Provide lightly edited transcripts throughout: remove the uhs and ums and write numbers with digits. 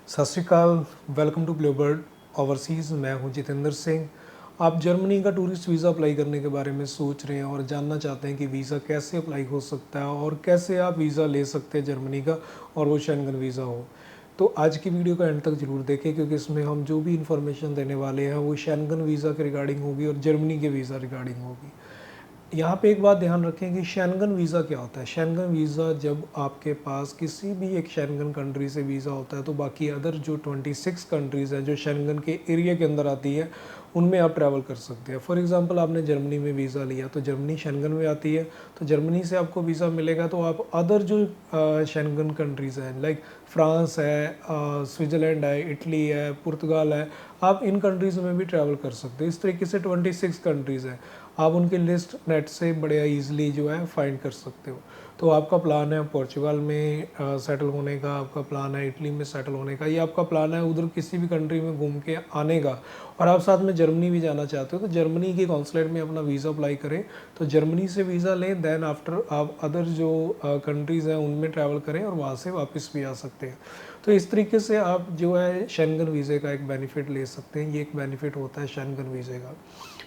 सत Sri Akal. Welcome to Bluebird Overseas. मैं हूं जितेंद्र सिंह। आप जर्मनी का टूरिस्ट वीज़ा अप्लाई करने के बारे में सोच रहे हैं और जानना चाहते हैं कि वीज़ा कैसे अप्लाई हो सकता है और कैसे आप वीज़ा ले सकते हैं जर्मनी का, और वो शेंगन वीज़ा हो। तो आज की वीडियो का एंड तक ज़रूर देखें, क्योंकि इसमें हम जो भी इन्फॉर्मेशन देने वाले हैं वो शेंगन वीज़ा के रिगार्डिंग होगी और जर्मनी के वीज़ा रिगार्डिंग होगी। यहाँ पे एक बात ध्यान रखें कि शेंगन वीज़ा क्या होता है। शेंगन वीज़ा जब आपके पास किसी भी एक शेंगन कंट्री से वीज़ा होता है तो बाकी अदर जो 26 कंट्रीज़ हैं जो शेंगन के एरिया के अंदर आती है उनमें आप ट्रैवल कर सकते हैं। फॉर एग्जांपल आपने जर्मनी में वीज़ा लिया तो जर्मनी शेंगन में आती है, तो जर्मनी से आपको वीज़ा मिलेगा तो आप अदर जो शेंगन कंट्रीज़ हैं लाइक फ्रांस है, स्विट्ज़रलैंड है, इटली है, पुर्तगाल है, आप इन कंट्रीज़ में भी ट्रैवल कर सकते हैं। इस तरीके से 26 कंट्रीज़ हैं, आप उनकी लिस्ट नेट से बड़े ईजिली जो है फाइंड कर सकते हो। तो आपका प्लान है पोर्चुगल में सेटल होने का, आपका प्लान है इटली में सेटल होने का, या आपका प्लान है उधर किसी भी कंट्री में घूम के आने का, और आप साथ में जर्मनी भी जाना चाहते हो तो जर्मनी के कॉन्सुलेट में अपना वीज़ा अप्लाई करें। तो जर्मनी से वीज़ा लें, देन आफ्टर आप अदर जो कंट्रीज़ हैं उनमें ट्रैवल करें और वहाँ से वापस भी आ सकते हैं। तो इस तरीके से आप जो है शेंगन वीज़े का एक बेनिफिट ले सकते हैं। ये एक बेनिफिट होता है शेंगन वीज़े का।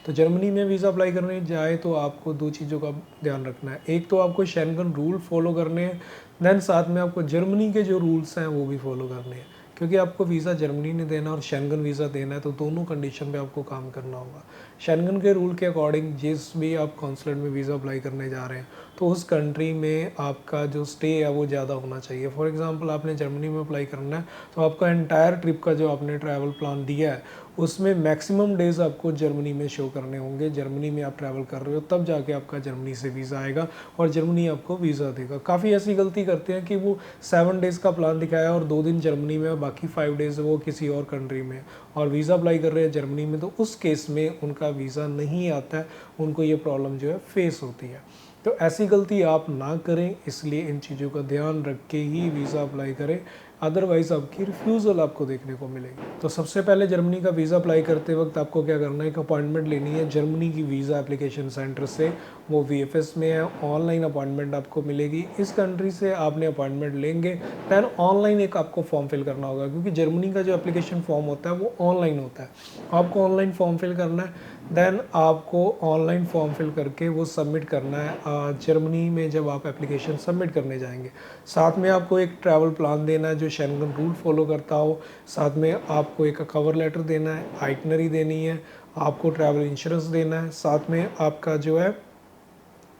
तो जर्मनी में वीज़ा अप्लाई करने जाए तो आपको दो चीज़ों का ध्यान रखना है। एक तो आपको शेंगन रूल फॉलो करने हैं, देन साथ में आपको जर्मनी के जो रूल्स हैं वो भी फॉलो करने हैं, क्योंकि आपको वीज़ा जर्मनी ने देना और शेंगन वीज़ा देना है, तो दोनों कंडीशन पे आपको काम करना होगा। शेंगन के रूल के अकॉर्डिंग जिस भी आप कॉन्सुलेट में वीज़ा अप्लाई करने जा रहे हैं तो उस कंट्री में आपका जो स्टे है वो ज़्यादा होना चाहिए। फॉर एग्जांपल आपने जर्मनी में अप्लाई करना है तो आपका एंटायर ट्रिप का जो आपने ट्रैवल प्लान दिया है उसमें मैक्सिमम डेज़ आपको जर्मनी में शो करने होंगे। जर्मनी में आप ट्रैवल कर रहे हो तब जाके आपका जर्मनी से वीज़ा आएगा और जर्मनी आपको वीज़ा देगा। काफ़ी ऐसी गलती करते हैं कि वो 7 डेज़ का प्लान दिखाया और 2 दिन जर्मनी में और बाकी 5 डेज़ वो किसी और कंट्री में, और वीज़ा अप्लाई कर रहे हैं जर्मनी में, तो उस केस में उनका वीज़ा नहीं आता है, उनको ये प्रॉब्लम जो है फेस होती है। तो ऐसी गलती आप ना करें, इसलिए इन चीज़ों का ध्यान रख के ही वीज़ा अप्लाई करें, अदरवाइज़ आपकी रिफ्यूज़ल आपको देखने को मिलेगी। तो सबसे पहले जर्मनी का वीज़ा अप्लाई करते वक्त आपको क्या करना है, एक अपॉइंटमेंट लेनी है जर्मनी की वीज़ा एप्लीकेशन सेंटर से। वो वीएफएस में है, ऑनलाइन अपॉइंटमेंट आपको मिलेगी। इस कंट्री से आपने अपॉइंटमेंट लेंगे, दैन ऑनलाइन एक आपको फॉर्म फिल करना होगा, क्योंकि जर्मनी का जो एप्लीकेशन फॉर्म होता है वो ऑनलाइन होता है। आपको ऑनलाइन फॉर्म फिल करना है, देन आपको ऑनलाइन फॉर्म फिल करके वो सबमिट करना है जर्मनी में जब आप एप्लीकेशन सबमिट करने जाएंगे। साथ में आपको एक ट्रैवल प्लान देना है जो शेंगन रूल फॉलो करता हो, साथ में आपको एक कवर लेटर देना है, आइटनरी देनी है, आपको ट्रैवल इंश्योरेंस देना है, साथ में आपका जो है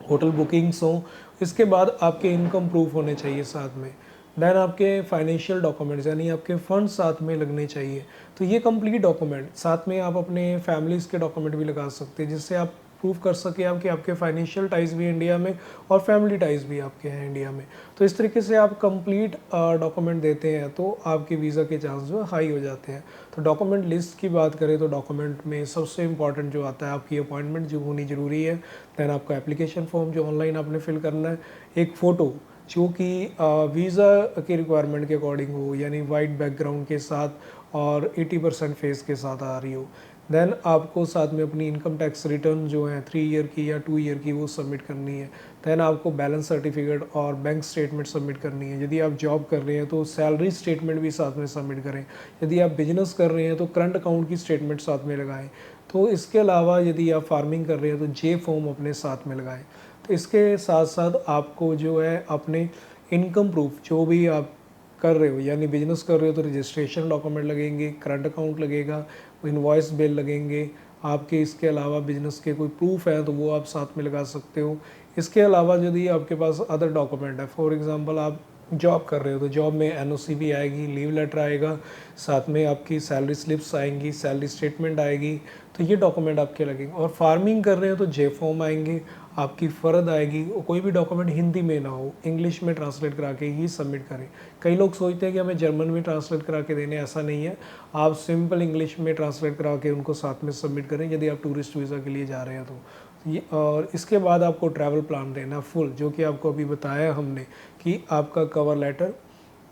होटल बुकिंग्स हो, इसके बाद आपके इनकम प्रूफ होने चाहिए साथ में, देन आपके फाइनेंशियल डॉक्यूमेंट्स यानी आपके फंड साथ में लगने चाहिए। तो ये कंप्लीट डॉक्यूमेंट, साथ में आप अपने फैमिलीज़ के डॉक्यूमेंट भी लगा सकते हैं जिससे आप प्रूव कर सके आप कि आपके फाइनेंशियल टाइज भी इंडिया में और फैमिली टाइज भी आपके हैं इंडिया में। तो इस तरीके से आप कंप्लीट डॉक्यूमेंट देते हैं तो आपके वीज़ा के चांस जो है हाई हो जाते हैं। तो डॉक्यूमेंट लिस्ट की बात करें तो डॉक्यूमेंट में सबसे इंपॉर्टेंट जो आता है आपकी अपॉइंटमेंट जो होनी ज़रूरी है, दैन आपका एप्लीकेशन फॉर्म जो ऑनलाइन आपने फिल करना है, एक फ़ोटो जो कि वीज़ा की रिक्वायरमेंट के अकॉर्डिंग हो, यानी वाइट बैकग्राउंड के साथ और 80% फेस के साथ आ रही हो। देन आपको साथ में अपनी इनकम टैक्स रिटर्न जो है 3 ईयर की या 2 ईयर की वो सबमिट करनी है। देन आपको बैलेंस सर्टिफिकेट और बैंक स्टेटमेंट सबमिट करनी है। यदि आप जॉब कर रहे हैं तो सैलरी स्टेटमेंट भी साथ में सबमिट करें। यदि आप बिजनेस कर रहे हैं तो करंट अकाउंट की स्टेटमेंट साथ में लगाएं। तो इसके अलावा यदि आप फार्मिंग कर रहे हैं तो जे फॉर्म अपने साथ में लगाएं। तो इसके साथ साथ आपको जो है अपने इनकम प्रूफ जो भी आप कर रहे हो, यानी बिजनेस कर रहे हो तो रजिस्ट्रेशन डॉक्यूमेंट लगेंगे, करंट अकाउंट लगेगा, इनवॉइस बिल लगेंगे आपके। इसके अलावा बिजनेस के कोई प्रूफ है तो वो आप साथ में लगा सकते हो। इसके अलावा यदि आपके पास अदर डॉक्यूमेंट है, फॉर एग्जांपल आप जॉब कर रहे हो तो जॉब में एनओसी भी आएगी, लीव लेटर आएगा, साथ में आपकी सैलरी स्लिप्स आएंगी, सैलरी स्टेटमेंट आएगी, तो ये डॉक्यूमेंट आपके लगेंगे। और फार्मिंग कर रहे हो तो जे फॉर्म आएंगे, आपकी फ़र्द आएगी। कोई भी डॉक्यूमेंट हिंदी में ना हो, इंग्लिश में ट्रांसलेट करा के ही सबमिट करें। कई लोग सोचते हैं कि हमें जर्मन में ट्रांसलेट करा के देने, ऐसा नहीं है। आप सिंपल इंग्लिश में ट्रांसलेट करा के उनको साथ में सबमिट करें यदि आप टूरिस्ट वीज़ा के लिए जा रहे हैं तो ये। और इसके बाद आपको ट्रैवल प्लान देना फुल, जो कि आपको अभी बताया हमने कि आपका कवर लेटर,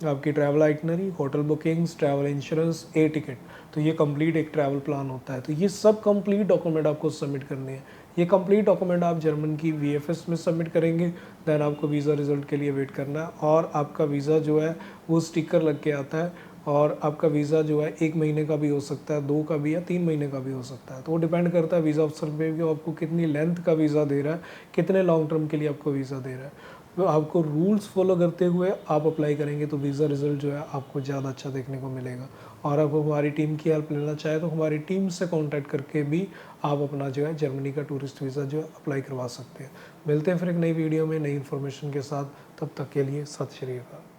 आपकी travel itinerary, hotel bookings, travel insurance, e ticket, तो ये कंप्लीट एक ट्रैवल प्लान होता है। तो ये सब कंप्लीट डॉक्यूमेंट आपको सबमिट करने हैं। ये कंप्लीट डॉक्यूमेंट आप जर्मन की वीएफएस में सबमिट करेंगे, देन आपको वीज़ा रिजल्ट के लिए वेट करना है और आपका वीज़ा जो है वो स्टिकर लग के आता है और आपका वीज़ा जो है 1 महीने का भी हो सकता है, 2 का भी या 3 महीने का भी हो सकता है। तो वो डिपेंड करता है वीज़ा अफसर पे कि वो आपको कितनी लेंथ का वीज़ा दे रहा है, कितने लॉन्ग टर्म के लिए आपको वीज़ा दे रहा है। तो आपको रूल्स फॉलो करते हुए आप अप्लाई करेंगे तो वीज़ा रिज़ल्ट जो है आपको ज़्यादा अच्छा देखने को मिलेगा। और आप हमारी टीम की हेल्प लेना चाहें तो हमारी टीम से कॉन्टैक्ट करके भी आप अपना जो है जर्मनी का टूरिस्ट वीज़ा जो है अप्लाई करवा सकते हैं। मिलते हैं फिर एक नई वीडियो में नई इन्फॉर्मेशन के साथ, तब तक के लिए सत श्री अकाल।